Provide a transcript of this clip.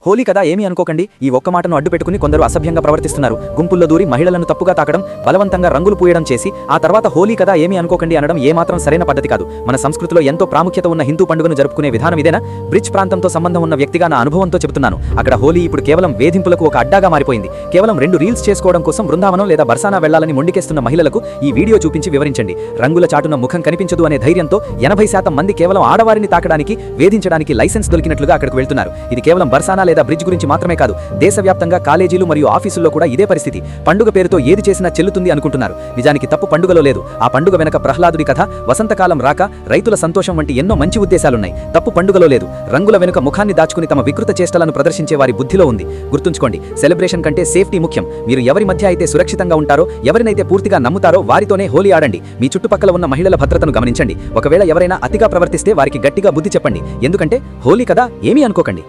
హోలీ కదా ఏమీ అనుకోకండి. ఈ ఒక్క మాటను అడ్డు పెట్టుకుని కొందరు అసభ్యంగా ప్రవర్తిస్తున్నారు. గుంపుల్లో దూరి మహిళలను తప్పుగా తాకడం, బలవంతంగా రంగులు పూయడం చేసి ఆ తర్వాత హోలీ కదా ఏమీ అనుకోకండి అనడం ఏమాత్రం సరైన పద్ధతి కాదు. మన సంస్కృతిలో ఎంతో ప్రాముఖ్యత ఉన్న హిందూ పండుగను జరుపుకునే విధానం ఇదేనా? బ్రిడ్జ్ ప్రాంతంతో సంబంధం ఉన్న వ్యక్తిగా నా అనుభవంతో చెబుతున్నాను. అక్కడ హోలీ ఇప్పుడు కేవలం వేధింపులకు ఒక అడ్డాగా మారిపోయింది. కేవలం 2 రీల్స్ చేసుకోవడం కోసం బృందావనం లేదా బర్సానా వెళ్లాలని మొండికేస్తున్న మహిళలకు ఈ వీడియో చూపించి వివరించండి. రంగుల చాటున ముఖం కనిపించదు అనే ధైర్యంతో 80% మంది కేవలం ఆడవారిని తాకడానికి, వేధించడానికి లైసెన్స్ దొరికినట్లుగా అక్కడికి వెళ్తున్నారు. ఇది కేవలం బర్సానా లేదా బ్రిడ్జ్ గురించి మాత్రమే కాదు, దేశవ్యాప్తంగా కాలేజీలు మరియు ఆఫీసుల్లో కూడా ఇదే పరిస్థితి. పండుగ పేరుతో ఏది చేసినా చెల్లుతుంది అనుకుంటున్నారు. నిజానికి తప్పు పండుగలో లేదు. ఆ పండుగ వెనక ప్రహ్లాదుడి కథ, వసంతకాలం రాక, రైతుల సంతోషం వంటి ఎన్నో మంచి ఉద్దేశాలున్నాయి. తప్పు పండుగలో లేదు. రంగుల వెనుక ముఖాన్ని దాచుకుని తమ వికృత చేష్టలను ప్రదర్శించే వారి బుద్ధిలో ఉంది. గుర్తుంచుకోండి, సెలబ్రేషన్ కంటే సేఫ్టీ ముఖ్యం. మీరు ఎవరి మధ్య అయితే సురక్షితంగా ఉంటారో, ఎవరినైతే పూర్తిగా నమ్ముతారో వారితోనే హోలీ ఆడండి. మీ చుట్టుపక్కల ఉన్న మహిళల భద్రతను గమనించండి. ఒకవేళ ఎవరైనా అతిగా ప్రవర్తిస్తే వారికి గట్టిగా బుద్ధి చెప్పండి. ఎందుకంటే హోలీ కదా ఏమీ అనుకోకండి.